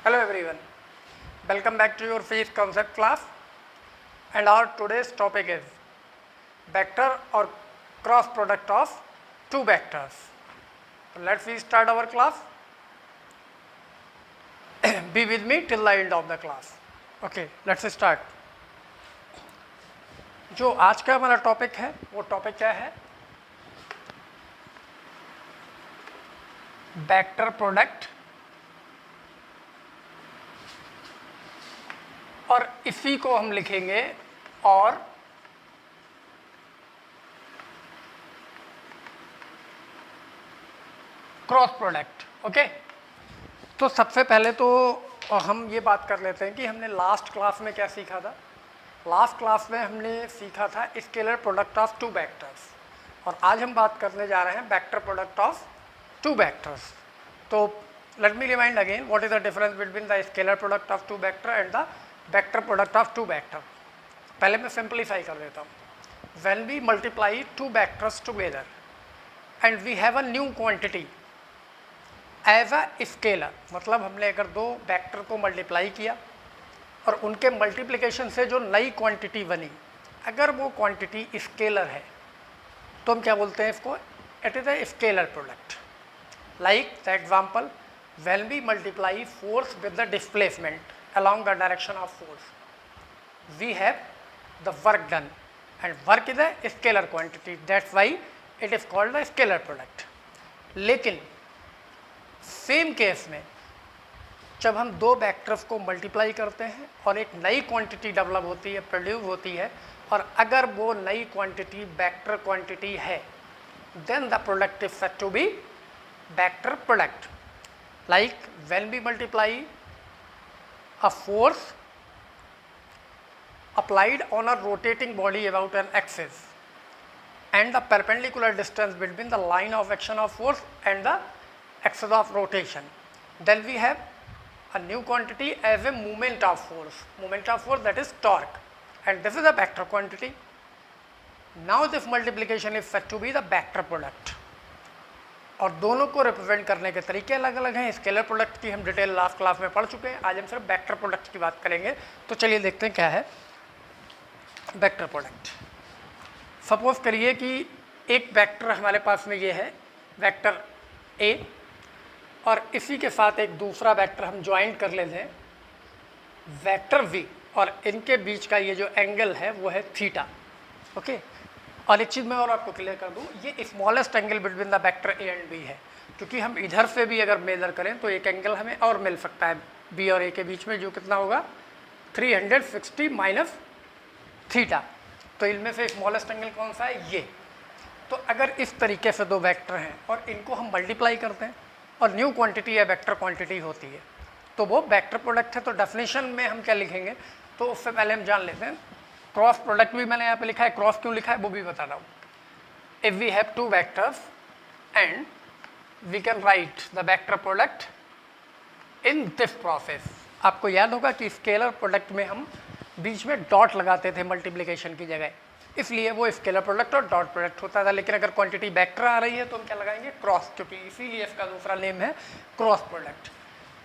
Hello everyone, welcome back to your physics concept class, and our today's topic is vector or cross product of two vectors. So let's start our class. Be with me till the end of the class. Okay, let's start. जो आज का हमारा topic है वो topic क्या है? Vector product, और इसी को हम लिखेंगे और क्रॉस प्रोडक्ट. ओके, तो सबसे पहले तो हम ये बात कर लेते हैं कि हमने लास्ट क्लास में क्या सीखा था. लास्ट क्लास में हमने सीखा था scalar product of two vectors, और आज हम बात करने जा रहे हैं vector product of two vectors. तो let me remind again what is the difference between the scalar product of two vector and the vector product of two vector. पहले मैं सिंप्लीफाई कर देता हूँ. When we multiply two vectors together and we have a new quantity as a scalar, मतलब हमने अगर दो vector को मल्टीप्लाई किया और उनके मल्टीप्लिकेशन से जो नई क्वांटिटी बनी, अगर वो क्वांटिटी स्केलर है तो हम क्या बोलते हैं इसको? It is a scalar product. Like the example, when we multiply force with the displacement along the direction of force, we have the work done, and work is a scalar quantity, that's why it is called the scalar product. लेकिन same case में जब हम दो vectors को multiply करते हैं और एक नई क्वांटिटी डेवलप होती है, प्रोड्यूस होती है, और अगर वो नई क्वांटिटी वेक्टर क्वांटिटी है, then the product is said to be vector product. Like when we multiply a force applied on a rotating body about an axis and the perpendicular distance between the line of action of force and the axis of rotation, then we have a new quantity as a moment of force. Moment of force, that is torque, and this is a vector quantity. Now this multiplication is said to be the vector product. और दोनों को represent करने के तरीके अलग अलग हैं. Scalar product की हम डिटेल लास्ट क्लास में पढ़ चुके हैं. आज हम सिर्फ वेक्टर प्रोडक्ट की बात करेंगे. तो चलिए देखते हैं क्या है वेक्टर प्रोडक्ट. सपोज करिए कि एक वेक्टर हमारे पास में ये है वेक्टर ए, और इसी के साथ एक दूसरा वेक्टर हम ज्वाइन कर लेते हैं वेक्टर वी, और इनके बीच का ये जो एंगल है वो है थीटा. ओके, और एक चीज़ मैं और आपको क्लियर कर दूँ, ये smallest angle between the vector A and B है, क्योंकि हम इधर से भी अगर मेजर करें तो एक एंगल हमें और मिल सकता है बी और ए के बीच में, जो कितना होगा 360 माइनस थीटा. तो इनमें से स्मॉलेस्ट एंगल कौन सा है? ये. तो अगर इस तरीके से दो वेक्टर हैं और इनको हम मल्टीप्लाई करते हैं और न्यू क्वांटिटी या वेक्टर क्वांटिटी होती है, तो वो वेक्टर प्रोडक्ट है. तो डेफिनेशन में हम क्या लिखेंगे, तो उससे पहले हम जान लेते हैं. क्रॉस प्रोडक्ट भी मैंने यहाँ पे लिखा है, क्रॉस क्यों लिखा है वो भी बता रहा हूँ. If we have two vectors and we can write the vector product in this process. आपको याद होगा कि स्केलर प्रोडक्ट में हम बीच में डॉट लगाते थे मल्टीप्लिकेशन की जगह, इसलिए वो स्केलर प्रोडक्ट और डॉट प्रोडक्ट होता था. लेकिन अगर क्वांटिटी वेक्टर आ रही है तो हम क्या लगाएंगे? क्रॉस, क्योंकि इसीलिए इसका दूसरा नेम है क्रॉस प्रोडक्ट.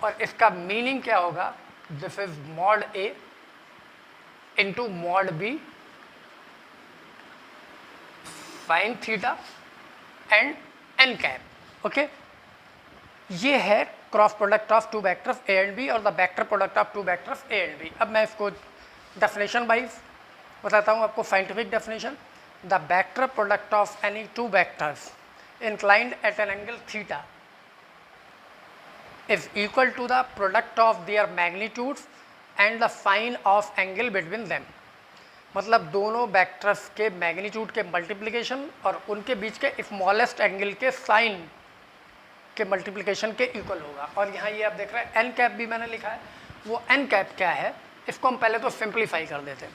और इसका मीनिंग क्या होगा? This is mod A into mod b sin theta and n cap. Okay, ये है cross product of two vectors A and B और the vector product of two vectors A and B. अब मैं इसको definition wise बताता हूँ आपको. Scientific definition, the vector product of any two vectors inclined at an angle theta is equal to the product of their magnitudes and the sign of angle between them. मतलब दोनों vectors के magnitude के multiplication और उनके बीच के smallest angle के sign के multiplication के इक्वल होगा. और यहाँ ये आप देख रहे हैं एन कैप भी मैंने लिखा है. वो एन कैप क्या है, इसको हम पहले तो सिंप्लीफाई कर देते हैं.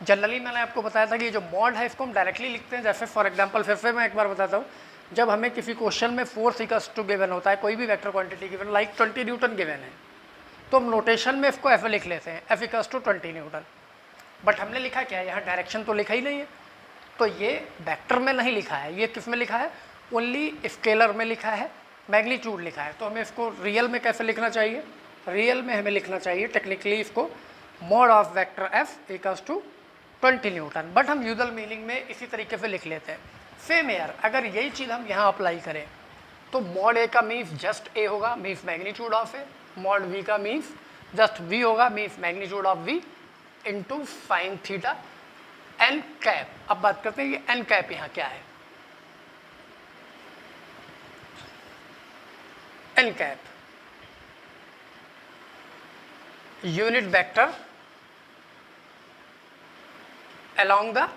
जनरली मैंने आपको बताया था कि जो मॉड है इसको हम डायरेक्टली लिखते हैं. जैसे फॉर एग्जाम्पल फिर से मैं एक बार बताता हूँ, जब हमें किसी क्वेश्चन में फोर्स इक्वल्स टू गिवन होता है, कोई भी vector quantity given like 20 Newton given है, तो हम नोटेशन में इसको एफ लिख लेते हैं, F equals to 20 newton. But हमने लिखा क्या है, यहाँ डायरेक्शन तो लिखा ही नहीं है. तो ये वेक्टर में नहीं लिखा है, ये किस में लिखा है? ओनली स्केलर में लिखा है, मैग्नीट्यूड लिखा है. तो हमें इसको रियल में कैसे लिखना चाहिए? रियल में हमें लिखना चाहिए टेक्निकली इसको mod of vector F equals to 20 newton, but हम यूजुअल मीनिंग में इसी तरीके से लिख लेते हैं। सेम एयर अगर यही चीज़ हम यहाँ अप्लाई करें तो मॉड ए का मीन्स जस्ट ए होगा, means magnitude of A, mod V का मीन्स जस्ट वी होगा, means magnitude of V into sine theta N cap. अब बात करते हैं ये एन कैप यहाँ क्या है। N cap unit vector along the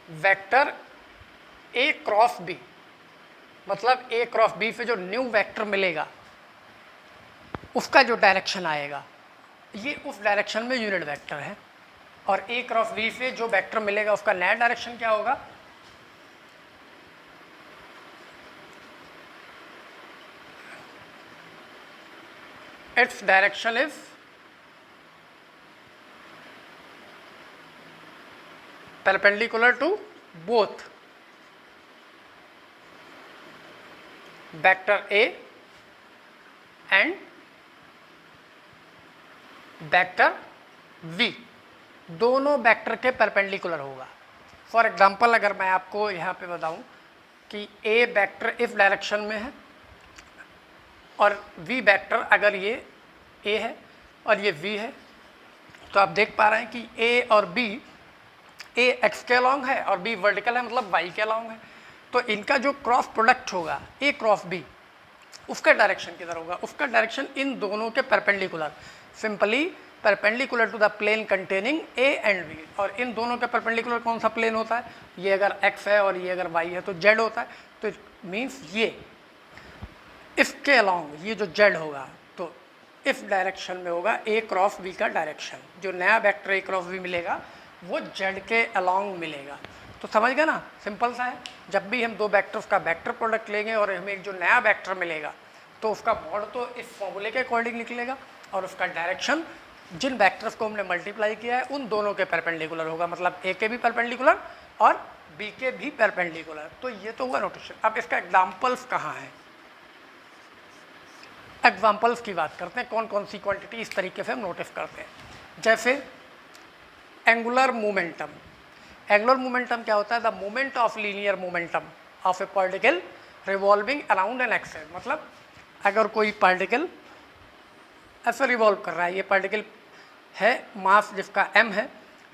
vector A cross B, मतलब ए क्रॉस बी से जो न्यू वेक्टर मिलेगा उसका जो डायरेक्शन आएगा ये उस डायरेक्शन में यूनिट वेक्टर है, और ए क्रॉस बी से जो वेक्टर मिलेगा उसका नया डायरेक्शन क्या होगा, its direction is perpendicular to both vector A and vector V, दोनों वेक्टर के परपेंडिकुलर होगा। फॉर एग्जांपल अगर मैं आपको यहाँ पे बताऊँ कि A वेक्टर इस डायरेक्शन में है और V वेक्टर अगर ये A है और ये V है, तो आप देख पा रहे हैं कि A और B, ए एक्स के अलॉन्ग है और बी वर्टिकल है, मतलब वाई के अलॉन्ग है। तो इनका जो क्रॉस प्रोडक्ट होगा ए क्रॉस बी, उसका डायरेक्शन किधर होगा, उसका डायरेक्शन इन दोनों के perpendicular, simply perpendicular to the plane containing A and B. और इन दोनों के परपेंडिकुलर कौन सा प्लेन होता है, ये अगर एक्स है और ये अगर वाई है तो जेड होता है। तो मीन्स ये इसके अलॉन्ग ये जो जेड होगा तो इस डायरेक्शन में होगा ए क्रॉस बी का डायरेक्शन। जो नया वेक्टर ए क्रॉस बी मिलेगा वो जेड के अलॉन्ग मिलेगा। तो समझ गए ना, सिंपल सा है। जब भी हम दो वेक्टर्स का वेक्टर प्रोडक्ट लेंगे और हमें एक जो नया वेक्टर मिलेगा तो उसका मॉड तो इस फॉर्मूले के अकॉर्डिंग निकलेगा और उसका डायरेक्शन जिन वेक्टर्स को हमने मल्टीप्लाई किया है उन दोनों के परपेंडिकुलर होगा, मतलब ए के भी परपेंडिकुलर और बी के भी परपेंडिकुलर। तो ये तो हुआ नोटेशन। अब इसका एग्जाम्पल्स कहाँ हैं, एग्जाम्पल्स की बात करते हैं, कौन कौन सी क्वांटिटी इस तरीके से हम नोटिस करते हैं। जैसे एंगुलर मोमेंटम। एंगुलर मोमेंटम क्या होता है, the moment of linear momentum of A particle revolving around an axis. मतलब अगर कोई पार्टिकल ऐसे रिवॉल्व कर रहा है, ये पार्टिकल है मास जिसका m है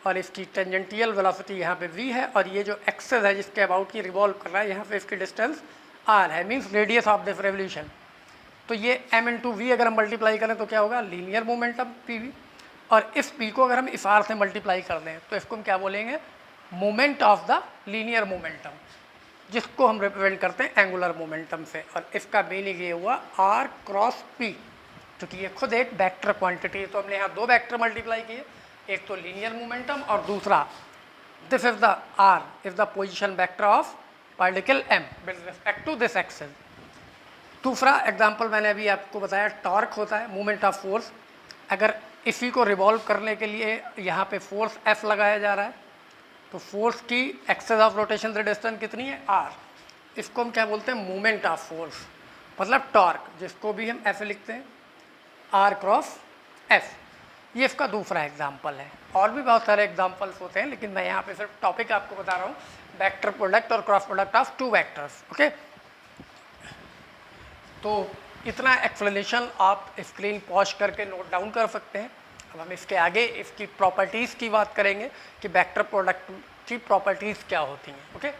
और इसकी टेंजेंटियल वेलोसिटी यहाँ पे v है, और ये जो एक्सिस है जिसके अबाउट ये रिवॉल्व कर रहा है यहाँ पे इसकी डिस्टेंस r है, means radius of this revolution. तो ये m इंटू वी अगर हम मल्टीप्लाई करें तो क्या होगा, लीनियर मोमेंटम pv। और इस p को अगर हम इस r से मल्टीप्लाई कर दें तो इसको हम क्या बोलेंगे, moment of the linear momentum, जिसको हम रिप्रेजेंट करते हैं एंगुलर मोमेंटम से। और इसका मीनिंग ये हुआ r क्रॉस p, क्योंकि ये खुद एक वेक्टर क्वांटिटी है। तो हमने यहाँ दो वेक्टर मल्टीप्लाई किए, एक तो लीनियर मोमेंटम और दूसरा this is the r is the position vector of particle m with respect to this axis. दूसरा एग्जांपल मैंने अभी आपको बताया, टॉर्क होता है मोमेंट ऑफ फोर्स। अगर इसी को रिवॉल्व करने के लिए यहाँ पे फोर्स F लगाया जा रहा है तो फोर्स की एक्सिस ऑफ रोटेशन से डिस्टेंस कितनी है, r। इसको हम क्या बोलते हैं, मोमेंट ऑफ फोर्स, मतलब टॉर्क, जिसको भी हम ऐसे लिखते हैं r क्रॉस f। ये इसका दूसरा एग्जाम्पल है। और भी बहुत सारे एग्जाम्पल्स होते हैं, लेकिन मैं यहाँ पे सिर्फ टॉपिक आपको बता रहा हूँ, वेक्टर प्रोडक्ट और cross product of two vectors. Okay, तो इतना एक्सप्लेनेशन आप स्क्रीन पॉज करके नोट डाउन कर सकते हैं। अब हम इसके आगे इसकी प्रॉपर्टीज़ की बात करेंगे कि वेक्टर प्रोडक्ट की प्रॉपर्टीज़ क्या होती हैं। ओके,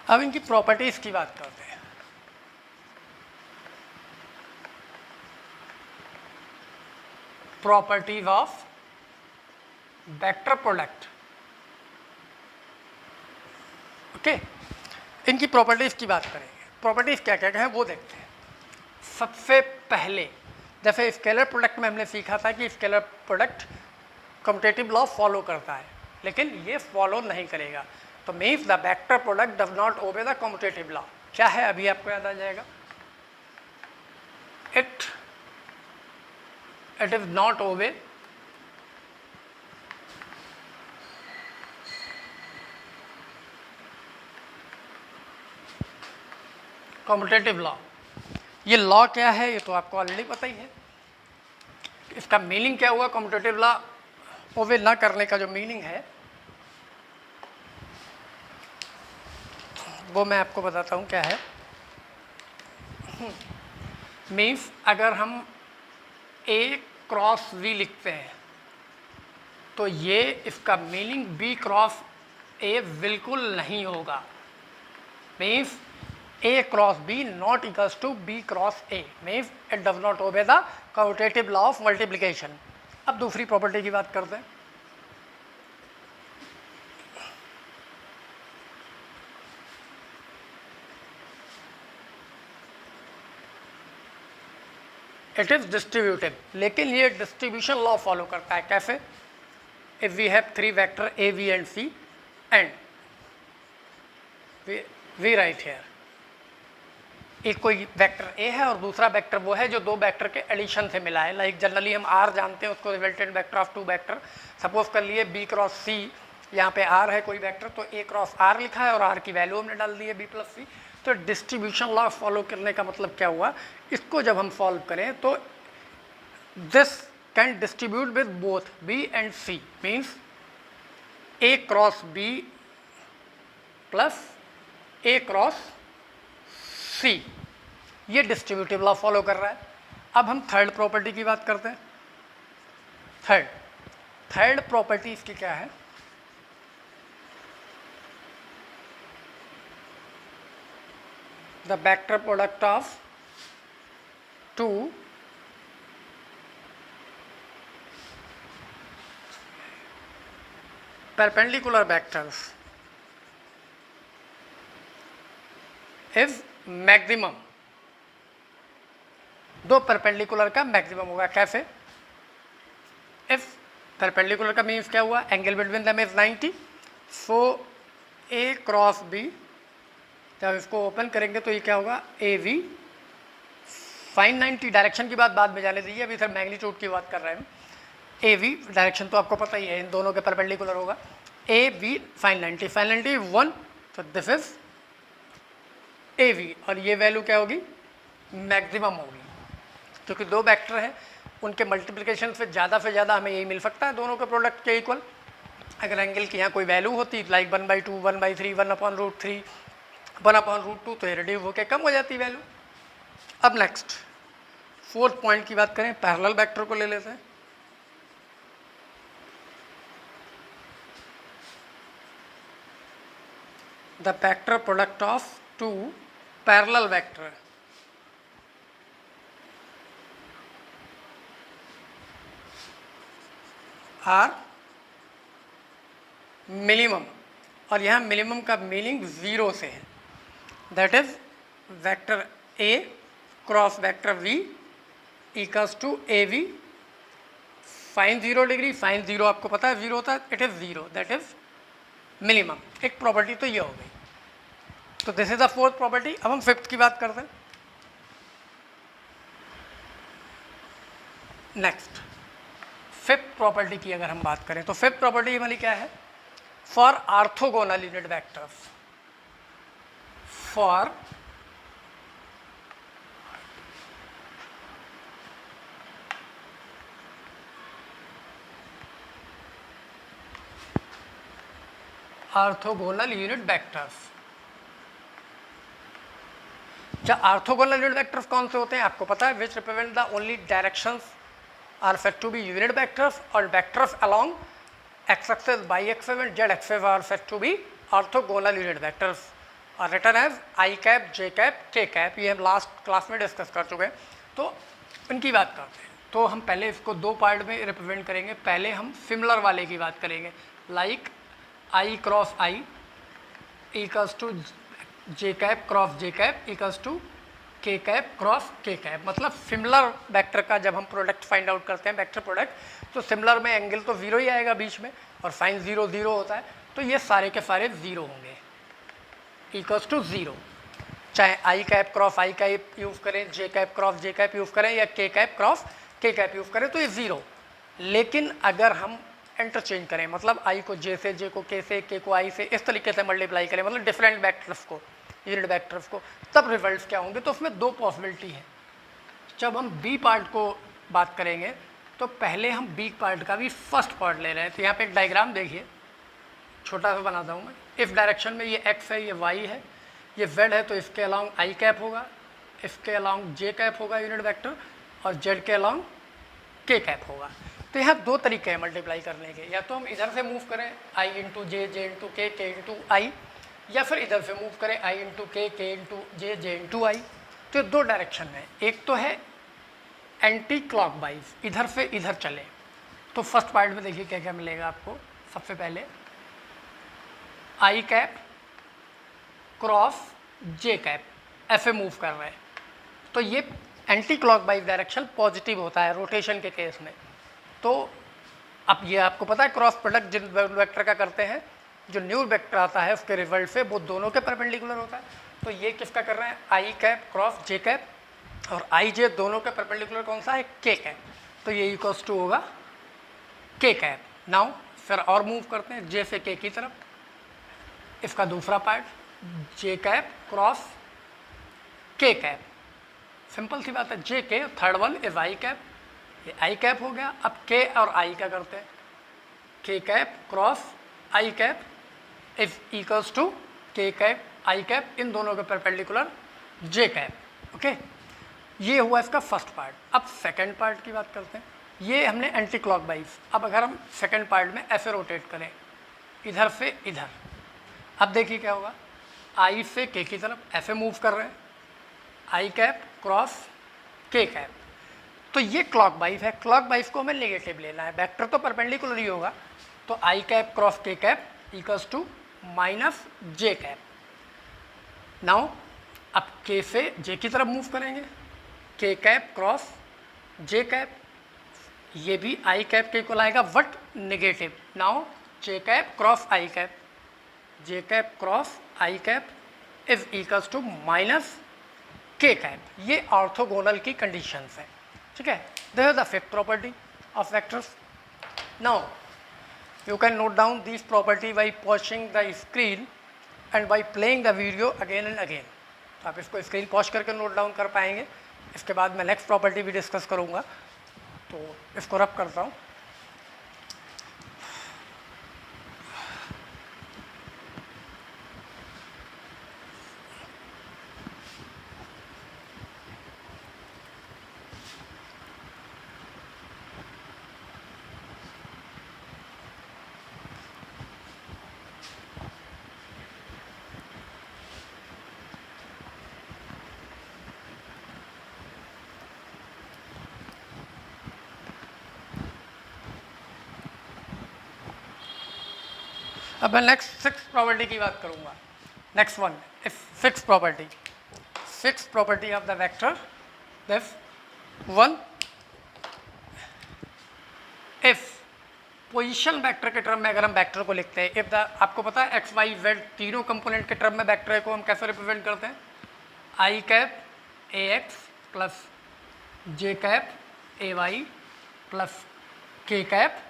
अब इनकी प्रॉपर्टीज़ की बात करते हैं। Properties of vector product. Okay, इनकी प्रॉपर्टीज़ की बात करेंगे। प्रॉपर्टीज़ क्या क्या है वो देखते हैं। सबसे पहले जैसे स्केलर प्रोडक्ट में हमने सीखा था कि scalar product commutative law follow करता है, लेकिन ये फॉलो नहीं करेगा। तो means the vector product does not obey the commutative law. क्या है अभी आपको याद आ जाएगा, it is not obey commutative law. ये लॉ क्या है ये तो आपको ऑलरेडी पता ही है। इसका मीनिंग क्या हुआ, कम्यूटेटिव लॉ ओबे ना करने का जो मीनिंग है वो मैं आपको बताता हूँ क्या है। मीन्स अगर हम A क्रॉस V लिखते हैं तो ये इसका मीनिंग B क्रॉस A बिल्कुल नहीं होगा। Means A cross B not equals to B cross A, means it does not obey the commutative law of multiplication. अब दूसरी प्रॉपर्टी की बात करते हैं। इट इज डिस्ट्रीब्यूटिव, लेकिन ये डिस्ट्रीब्यूशन लॉ फॉलो करता है। कैसे? If we have 3 vector A, V and C and we write here, एक कोई वेक्टर A है और दूसरा वेक्टर वो है जो दो वेक्टर के एडिशन से मिला है। लाइक जनरली हम R जानते हैं, उसको resultant vector of 2 vector. Suppose कर लिए B क्रॉस C, यहाँ पे R है कोई वेक्टर, तो A क्रॉस R लिखा है और R की वैल्यू हमने डाल दी है B प्लस C। तो डिस्ट्रीब्यूशन लॉ फॉलो करने का मतलब क्या हुआ, इसको जब हम सॉल्व करें तो this can distribute with both B and C, means A cross B plus A cross C, ये डिस्ट्रीब्यूटिव लॉ फॉलो कर रहा है। अब हम थर्ड प्रॉपर्टी की बात करते हैं। थर्ड प्रॉपर्टी इसकी क्या है, the vector product of 2 perpendicular vectors is maximum। दो परपेंडिकुलर का मैक्सिमम होगा। कैसे? इफ परपेंडिकुलर का मीन्स क्या हुआ, angle between them is 90, so A cross B, जब इसको ओपन करेंगे तो ये क्या होगा, AV साइन 90। डायरेक्शन की बात बाद में जाने दीजिए, अभी सर मैग्नीट्यूड की बात कर रहे हैं। AV डायरेक्शन तो आपको पता ही है, इन दोनों के परपेंडिकुलर होगा। AV साइन 90, साइन 90 1, तो दिस इज AV, और ये वैल्यू क्या होगी, मैक्सिमम होगी। क्योंकि दो वेक्टर हैं, उनके मल्टीप्लिकेशन से ज़्यादा हमें यही मिल सकता है, दोनों के प्रोडक्ट के इक्वल। अगर एंगल की यहाँ कोई वैल्यू होती लाइक 1/2, 1/3, 1/√3, 1/√2, तो ये रिड्यूस होकर कम हो जाती वैल्यू। अब नेक्स्ट फोर्थ पॉइंट की बात करें, पैरेलल वेक्टर को ले लेते हैं। The vector product of 2 parallel vector are minimum, और यहाँ मिनिमम का मीनिंग 0 से है। That is vector A cross vector V equals to AV sine 0 degree, sine 0 आपको पता है 0 होता है, it is 0, that is minimum. एक प्रॉपर्टी तो ये हो गई। तो this is the fourth property. अब हम फिफ्थ की बात करते हैं। नेक्स्ट फिफ्थ प्रॉपर्टी की अगर हम बात करें तो फिफ्थ प्रॉपर्टी हमारी क्या है, for orthogonal unit vectors, for orthogonal unit vectors. क्या ऑर्थोगोनल यूनिट वेक्टर्स कौन से होते हैं आपको पता है, which represent the only directions are said to be unit vectors, और vectors along x axis, y axis and z axis are said to be orthogonal unit vectors are written as I cap, j cap, k cap। ये हम last class में discuss कर चुके हैं। तो इनकी बात करते हैं। तो हम पहले इसको दो पार्ट में रिप्रेजेंट करेंगे। पहले हम सिमिलर वाले की बात करेंगे, like I cross I equals to j cap cross j cap equals to k cap cross k cap, मतलब सिमिलर वेक्टर का जब हम प्रोडक्ट फाइंड आउट करते हैं वेक्टर प्रोडक्ट, तो सिमिलर में एंगल तो जीरो ही आएगा बीच में और साइन जीरो जीरो होता है, तो ये सारे के सारे जीरो होंगे, इक्वल्स टू जीरो। चाहे i cap cross i cap use करें, j cap cross j cap use करें या k cap cross k cap use करें, तो ये ज़ीरो। लेकिन अगर हम इंटरचेंज करें, मतलब आई को जे से, जे को के से, के को आई से, इस तरीके से मल्टीप्लाई करें, मतलब डिफरेंट वेक्टर्स को, यूनिट वेक्टर्स को, तब रिजल्ट्स क्या होंगे। तो उसमें दो पॉसिबिलिटी है। जब हम बी पार्ट को बात करेंगे तो पहले हम बी पार्ट का भी फर्स्ट पार्ट ले रहे हैं। तो यहाँ पे एक डायग्राम देखिए, छोटा सा बनाता हूँ मैं। इस डायरेक्शन में ये एक्स है, ये वाई है, ये जेड है, तो इसके अलाउंग आई कैप होगा, इसके अलाउंग जे कैप होगा यूनिट वेक्टर, और जेड के अलाउंग के कैप होगा। तो यहाँ दो तरीके हैं मल्टीप्लाई करने के, या तो हम इधर से मूव करें आई इंटू जे, जे इंटू के इंटू आई, या फिर इधर से मूव करें आई इंटू के इंटू जे, जे इंटू आई। तो दो डायरेक्शन में, एक तो है एंटी क्लॉकवाइज, इधर से इधर चले। तो फर्स्ट पार्ट में देखिए क्या क्या मिलेगा आपको। सबसे पहले आई कैप क्रॉस जे कैप, ऐसे मूव कर रहे हैं, तो ये एंटी क्लॉकवाइज डायरेक्शन पॉजिटिव होता है रोटेशन के केस में। तो अब ये आपको पता है क्रॉस प्रोडक्ट जिन वेक्टर का करते हैं, जो न्यू वेक्टर आता है उसके रिजल्ट से वो दोनों के परपेंडिकुलर होता है। तो ये किसका कर रहे हैं, I cap cross j cap, और आई जे दोनों के परपेंडिकुलर कौन सा है, के कैप। तो ये इक्वल्स टू होगा के कैप। नाउ फिर और मूव करते हैं जे से के की तरफ, इसका दूसरा पार्ट जे cap cross k cap, simple सी बात है, जे के, third one is I cap, ये आई कैप हो गया। अब के और आई का करते हैं, k cap cross i cap is equals to k cap i cap, इन दोनों के परपेंडिकुलर जे कैप। ओके, ये हुआ इसका फर्स्ट पार्ट। अब सेकंड पार्ट की बात करते हैं। ये हमने एंटी क्लॉकवाइज। अब अगर हम सेकंड पार्ट में ऐसे रोटेट करें इधर से इधर, अब देखिए क्या होगा, आई से के की तरफ ऐसे मूव कर रहे हैं, I cap cross k cap. तो ये क्लॉकवाइज है, क्लॉकवाइज को हमें नेगेटिव लेना है, वेक्टर तो परपेंडिकुलर ही होगा। तो i cap cross k cap equals to minus j cap. Now अब के से जे की तरफ मूव करेंगे, के कैप क्रॉस जे कैप, ये भी आई कैप के इक्वल आएगा but negative. Now j cap cross i cap, j cap cross i cap is equals to minus k cap. ये ऑर्थोगोनल की कंडीशंस है, ठीक है। This is the fifth property of vectors. Now you can note down these property by pausing the screen and by playing the video again and again। तो आप इसको screen pause करके note down कर पाएंगे। इसके बाद मैं नेक्स्ट प्रॉपर्टी भी डिस्कस करूँगा, तो इसको रब करता हूँ। अब मैं नेक्स्ट सिक्स प्रॉपर्टी की बात करूंगा। Next one if fix property, fix property of the vector this one, if position vector के टर्म में अगर हम वेक्टर को लिखते हैं, इफ द, आपको पता है एक्स वाई जेड तीनों कंपोनेंट के टर्म में वेक्टर को हम कैसे रिप्रेजेंट करते हैं, I cap A X plus J cap A Y plus K cap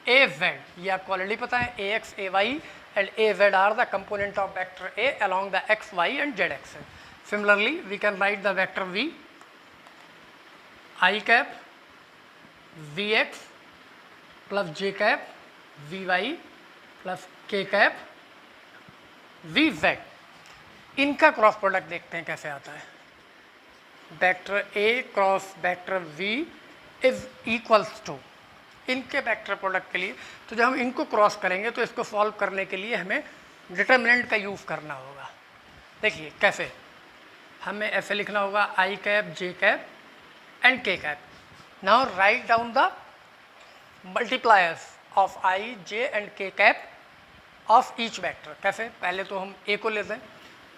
A Z. ये आपको ऑलरेडी पता है, A X A Y and A Z are the component of vector A along the X Y and Z axes. Similarly, we can write the vector v, I cap vx plus j cap vy plus k cap vz। इनका cross product देखते हैं कैसे आता है। Vector a cross vector v is equals to, इनके vector product के लिए, तो जब हम इनको क्रॉस करेंगे तो इसको सॉल्व करने के लिए हमें डिटर्मिनेंट का यूज़ करना होगा। देखिए कैसे, हमें ऐसे लिखना होगा आई कैप जे कैप एंड के cap. Now write down the multipliers of I J and के कैप ऑफ ईच वेक्टर। कैसे, पहले तो हम ए को लेते हैं,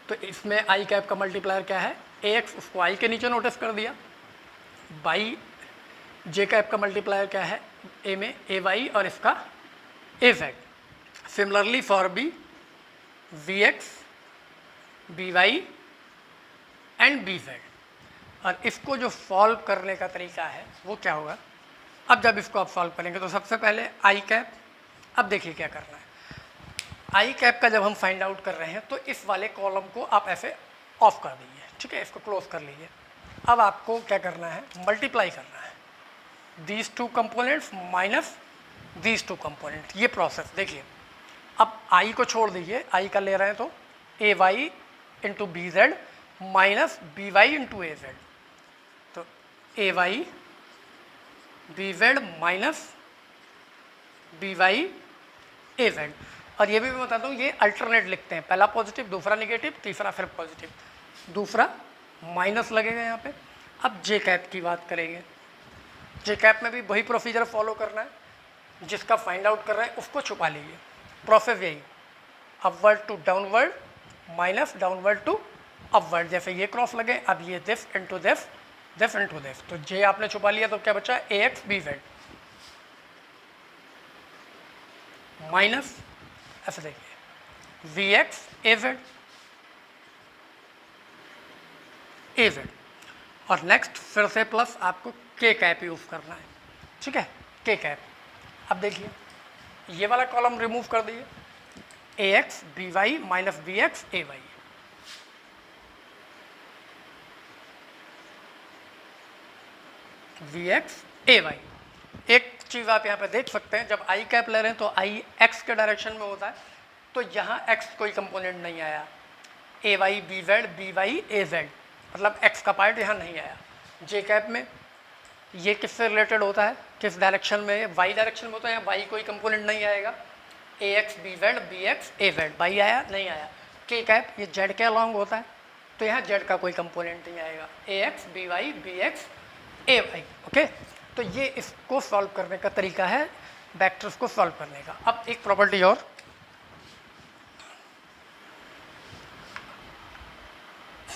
तो इसमें आई कैप का मल्टीप्लायर क्या है, ए एक्स उसको आई के नीचे नोटिस कर दिया, बाई जे कैप का मल्टीप्लायर क्या है ए में, ए वाई और इसका A Z. Similarly for B, we X B Y and B Z. और इसको जो सॉल्व करने का तरीका है वो क्या होगा, अब जब इसको आप सॉल्व करेंगे तो सबसे पहले आई कैप, अब देखिए क्या करना है। आई कैप का जब हम फाइंड आउट कर रहे हैं तो इस वाले कॉलम को आप ऐसे ऑफ कर दीजिए, ठीक है, इसको क्लोज कर लीजिए। अब आपको क्या करना है, मल्टीप्लाई करना है these two components minus these two component, ये प्रोसेस देखिए। अब आई को छोड़ दीजिए, आई का ले रहे हैं तो A Y into B Z minus B Y into A Z, तो A Y B Z minus B Y A Z. और ये भी मैं बताता हूँ, ये अल्टरनेट लिखते हैं, पहला पॉजिटिव दूसरा निगेटिव तीसरा फिर पॉजिटिव, दूसरा माइनस लगेगा यहाँ पे। अब जे कैप की बात करेंगे, जे कैप में भी वही प्रोसीजर फॉलो करना है, जिसका फाइंड आउट कर रहे हैं उसको छुपा लीजिए। प्रोसेस यही, upward to downward minus downward to upward, जैसे ये क्रॉस लगे, अब ये this into this, this into this, तो जे आपने छुपा लिया तो क्या बचा, a x B Z minus ऐसे देखिए v x A z a Z, और नेक्स्ट फिर से प्लस आपको के कैप यूज करना है, ठीक है, के कैप। अब देखिए ये वाला कॉलम रिमूव कर दीजिए, A x B Y minus B X A Y, we x A Y. एक चीज़ आप यहाँ पे देख सकते हैं, जब आई कैप ले रहे हैं तो आई एक्स के डायरेक्शन में होता है, तो यहाँ एक्स कोई कंपोनेंट नहीं आया, A Y B Z B Y A Z, मतलब एक्स का पार्ट यहाँ नहीं आया। जे कैप में ये किससे रिलेटेड होता है, किस डायरेक्शन में, वाई डायरेक्शन में होता है, यहाँ वाई कोई कंपोनेंट नहीं आएगा, A x B Z B X A Z, Y आया नहीं आया। के कैप ये जेड के अलॉन्ग होता है, तो यहाँ जेड का कोई कंपोनेंट नहीं आएगा, A x B Y B X A Y, okay. तो ये इसको सॉल्व करने का तरीका है, वेक्टर्स को सॉल्व करने का। अब एक प्रॉपर्टी और,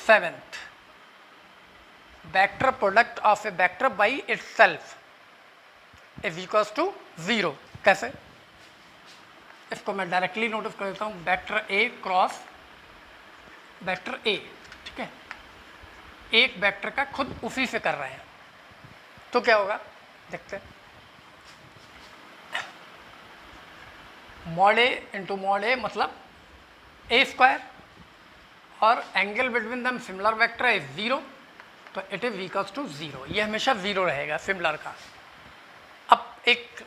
seventh, vector product of a vector by itself is equals to 0। कैसे, इसको मैं डायरेक्टली नोटिस कर देता हूँ, vector A cross vector a, ठीक है, एक वेक्टर का खुद उसी से कर रहे हैं, तो क्या होगा देखते हैं, मॉड ए इंटू मॉड ए मतलब ए स्क्वायर, और angle between them similar vector है 0, तो इट इज इक्वल्स टू 0, ये हमेशा 0 रहेगा सिमिलर का। अब एक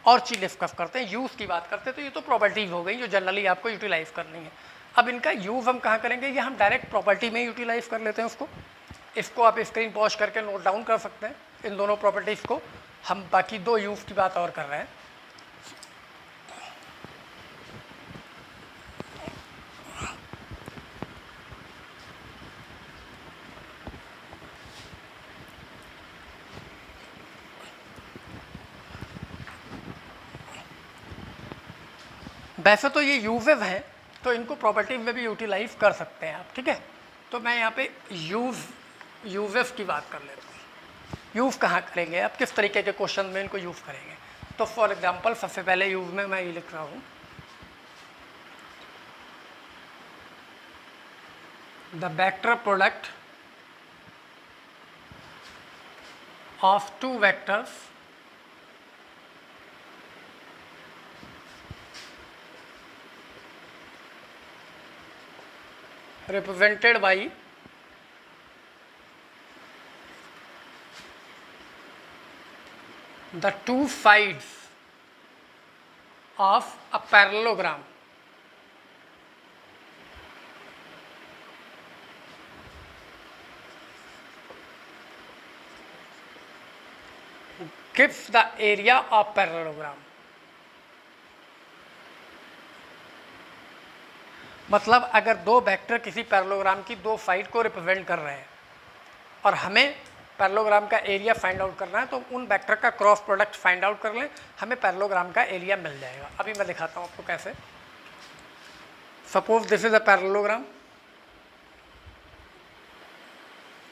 और चीज़ डिस्कस करते हैं, यूज़ की बात करते हैं, तो ये तो प्रॉपर्टीज हो गई जो जनरली आपको यूटिलाइज करनी है। अब इनका यूज़ हम कहाँ करेंगे, ये हम डायरेक्ट प्रॉपर्टी में यूटिलाइज कर लेते हैं उसको। इसको आप स्क्रीन पॉज करके नोट डाउन कर सकते हैं, इन दोनों प्रॉपर्टीज़ को। हम बाकी दो यूज़ की बात और कर रहे हैं। वैसे तो ये यूजेज हैं, तो इनको प्रॉपर्टीज में भी यूटिलाइज कर सकते हैं आप, ठीक है। तो मैं यहाँ पे यूजेस की बात कर लेता हूँ। यूज़ कहाँ करेंगे आप, किस तरीके के क्वेश्चन में इनको यूज़ करेंगे। तो फॉर एग्जांपल सबसे पहले यूज़ में मैं ये लिख रहा हूँ, the vector product of two vectors represented by the two sides of a parallelogram gives the area of parallelogram। मतलब अगर दो वेक्टर किसी पैरेललोग्राम की दो साइड को रिप्रेजेंट कर रहे हैं और हमें पैरेललोग्राम का एरिया फाइंड आउट करना है, तो उन वेक्टर का क्रॉस प्रोडक्ट फाइंड आउट कर लें, हमें पैरेललोग्राम का एरिया मिल जाएगा। अभी मैं दिखाता हूँ आपको कैसे। Suppose this is a parallelogram,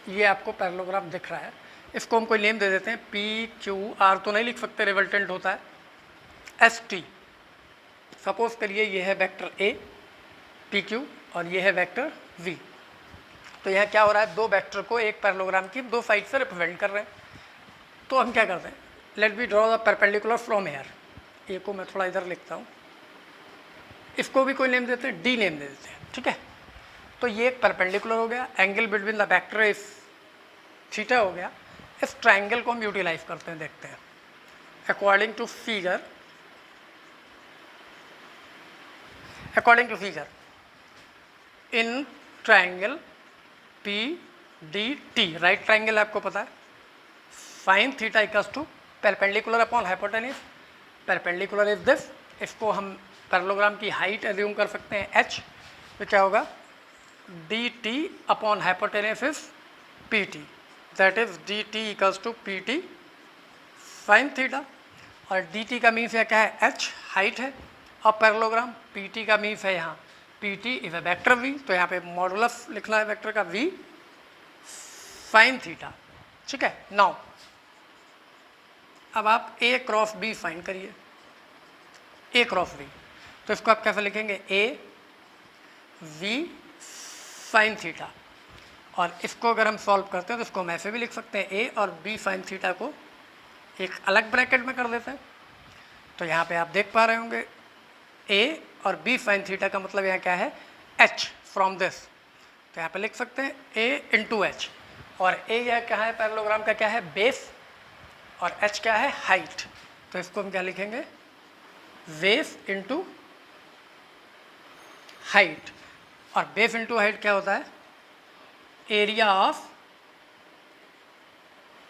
ये आपको पैरेललोग्राम दिख रहा है, इसको हम कोई नेम दे देते हैं, पी क्यू आर तो नहीं लिख सकते, रिवल्टेंट होता है, एस टी। सपोज करिए ये है वेक्टर ए पी क्यू और ये है वेक्टर वी। तो यहाँ क्या हो रहा है, दो वेक्टर को एक पैरेललोग्राम की दो साइड से रिप्रेजेंट कर रहे हैं। तो हम क्या करते हैं, let be draw the perpendicular from here. A को मैं थोड़ा इधर लिखता हूँ, इसको भी कोई नेम देते हैं, डी नेम दे देते हैं, ठीक है। तो ये एक परपेंडिकुलर हो गया, angle between the vector is theta हो गया। इस ट्राइंगल को हम यूटिलाइज करते हैं, देखते हैं। According to figure in triangle p d t, right triangle आपको पता है, sine theta equals to perpendicular upon hypotenuse. Perpendicular is this, इसको हम पैरेललोग्राम की हाइट एज्यूम कर सकते हैं h, तो क्या होगा d t upon hypotenuse is p t, that is d t equals to p t sine theta. और डी टी का मीन्स क्या है, h हाइट है, और पैरेललोग्राम पी टी का मीन्स है यहाँ p t is a vector v, तो यहाँ पे मॉडुलस लिखना है वेक्टर का v साइन थीटा, ठीक है। नाउ अब आप a क्रॉस b फाइंड करिए, a क्रॉस b, तो इसको आप कैसे लिखेंगे, a v साइन थीटा। और इसको अगर हम सॉल्व करते हैं तो इसको हम ऐसे भी लिख सकते हैं, a और b साइन थीटा को एक अलग ब्रैकेट में कर देते हैं। तो यहाँ पे आप देख पा रहे होंगे a और b साइन थीटा का मतलब यहाँ क्या है, h फ्रॉम दिस, तो यहाँ पे लिख सकते हैं a इंटू एच। और a यह क्या है, पैरेललोग्राम का क्या है, बेस, और h क्या है, हाइट। तो इसको हम क्या लिखेंगे, बेस इंटू हाइट। और बेस इंटू हाइट क्या होता है, एरिया ऑफ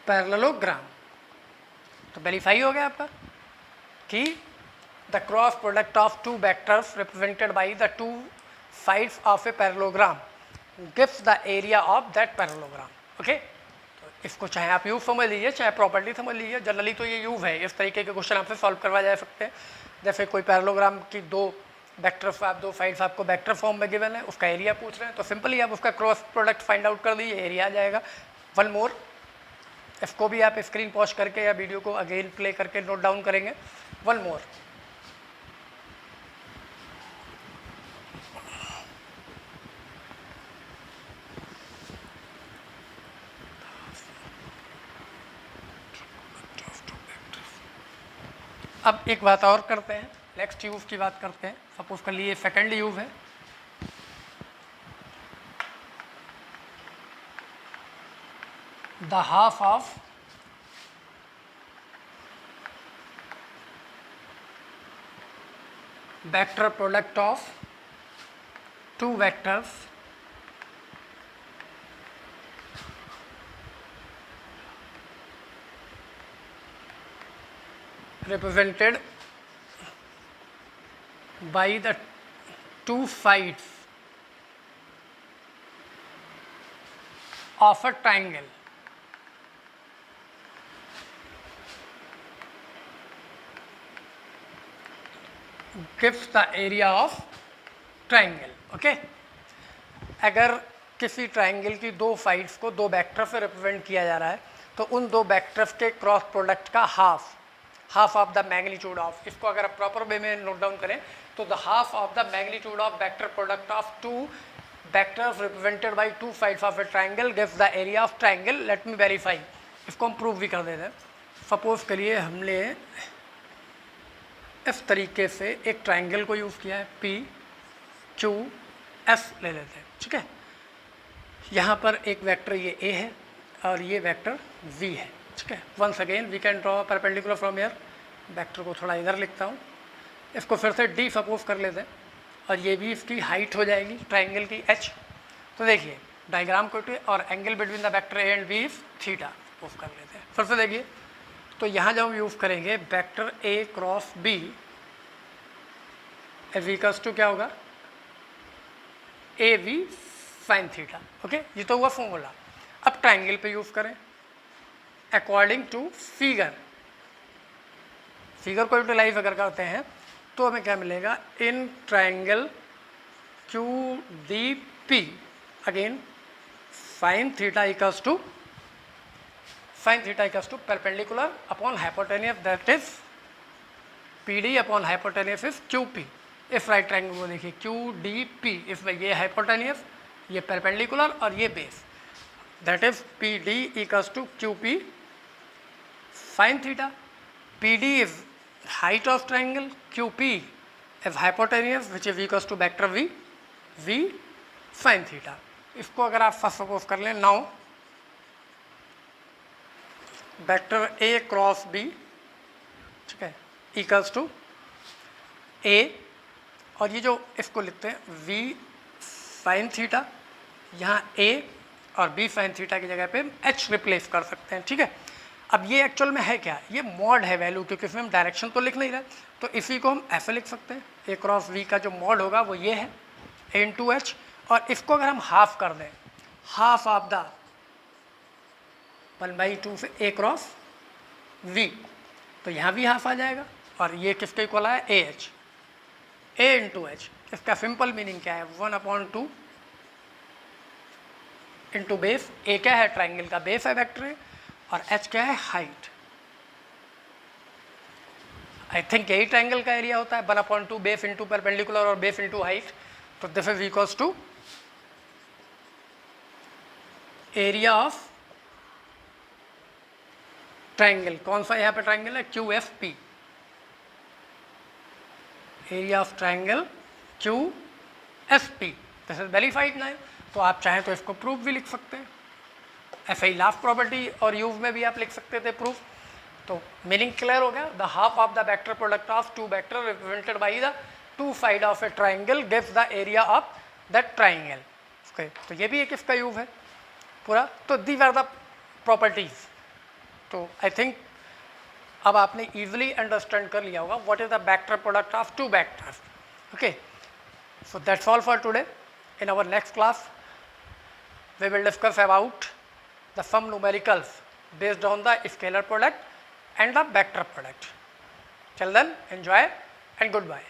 पैरेललोग्राम। तो वेरीफाई हो गया आपका कि the cross product of two vectors represented by the two sides of a parallelogram gives the area of that parallelogram. Okay, तो इसको चाहे आप यूज समझ लीजिए चाहे प्रॉपर्टी समझ लीजिए, जनरली तो ये यूज है, इस तरीके के क्वेश्चन आपसे सॉल्व करवाए जा सकते हैं। जैसे कोई पैरेललोग्राम की दो वेक्टर्स, आप दो साइड्स आपको वेक्टर फॉर्म में गिवन है, उसका एरिया पूछ रहे हैं, तो सिंपली आप उसका क्रॉस प्रोडक्ट फाइंड आउट कर दीजिए, एरिया आ जाएगा। वन मोर, इसको भी आप स्क्रीन पॉज करके या वीडियो को अगेन प्ले करके नोट डाउन करेंगे। वन मोर, अब एक बात और करते हैं, नेक्स्ट यूज की बात करते हैं। सपोज कर लिए सेकंड यूज है, the half of vector product of two vectors represented by the two sides of a triangle gives the area of triangle। Okay, अगर किसी ट्राइंगल की दो साइड्स को दो वेक्टर से रिप्रेजेंट किया जा रहा है तो उन दो वेक्टर्स के क्रॉस प्रोडक्ट का half of the magnitude of, इसको अगर आप प्रॉपर वे में नोट डाउन करें तो the half of the magnitude of vector product of two vectors represented by two sides of a triangle gives the area of triangle. Let me verify, इसको हम prove भी कर देते हैं। Suppose करिए हमने इस तरीके से एक ट्राइंगल को यूज़ किया है, पी क्यू एस ले लेते हैं, ठीक है। यहाँ पर एक वेक्टर ये ए है और ये वेक्टर वी है, ठीक है। Once again we can draw perpendicular from here, vector को थोड़ा इधर लिखता हूँ, इसको फिर से डी सपोज कर लेते हैं और ये भी इसकी हाइट हो जाएगी ट्राइंगल की एच। तो देखिए डायग्राम को और angle between the vector A and b is theta, suppose कर लेते हैं। फिर से देखिए, तो यहाँ जब हम यूज़ करेंगे vector A cross b equals to क्या होगा, a v sine theta. Okay, ये तो हुआ फॉर्मूला। अब ट्राइंगल पे यूज़ करें अकॉर्डिंग टू फिगर को यूटिलाइज अगर करते हैं तो हमें क्या मिलेगा, in triangle q d p again sin theta equals to perpendicular upon hypotenuse, that is PD upon hypotenuse is QP. इस राइट ट्रायंगल को देखिए QDP, इसमें ये हाइपोटेन्यूस, ये परपेंडिकुलर और ये base, that is PD equals to QP sin theta. PD is height of triangle, QP is hypotenuse which is equals to vector V sin theta. इसको अगर आप फर्स्ट सपोज कर लें, now vector A cross B, ठीक है, equals to A, और ये जो इसको लिखते हैं V sin थीटा, यहाँ A और B sin थीटा की जगह पे H रिप्लेस कर सकते हैं, ठीक है। अब ये एक्चुअल में है क्या, ये मॉड है वैल्यू, क्योंकि इसमें हम डायरेक्शन तो लिख नहीं रहे, तो इसी को हम ऐसे लिख सकते हैं, A क्रॉस V का जो मॉड होगा वो ये है A इंटू H, और इसको अगर हम हाफ कर दें, हाफ ऑफ द 1/2 से A क्रॉस V, तो यहाँ भी हाफ आ जाएगा, और ये किसके इक्वल है, AH, A इंटू एच। इसका सिंपल मीनिंग क्या है, 1/2 इंटू बेस। A क्या है, ट्राइंगल का बेस है, वेक्टर है, और H क्या है, हाइट। आई थिंक यही ट्राइंगल का एरिया होता है, 1/2 बेस इंटू परपेंडिकुलर और बेस इंटू हाइट, तो this is equals to area of triangle. कौन सा यहाँ पे ट्राइंगल है, QFP, area of triangle QSP। This is verified now, तो आप चाहें तो इसको प्रूफ भी लिख सकते हैं, ऐसे ही लास्ट प्रॉपर्टी और यूज में भी आप लिख सकते थे प्रूफ। तो मीनिंग क्लियर हो गया, the half of the vector product of two vector represented by the two side of a triangle gives the area of that triangle. Okay, तो ये भी एक इसका यूज है पूरा। तो दीज आर द प्रॉपर्टीज। तो आई थिंक अब आपने इजीली अंडरस्टैंड कर लिया होगा what is the vector product of two vectors. Okay, so that's all for today. In our next class we will discuss about the some numericals based on the scalar product and the vector product. Till then, enjoy and goodbye.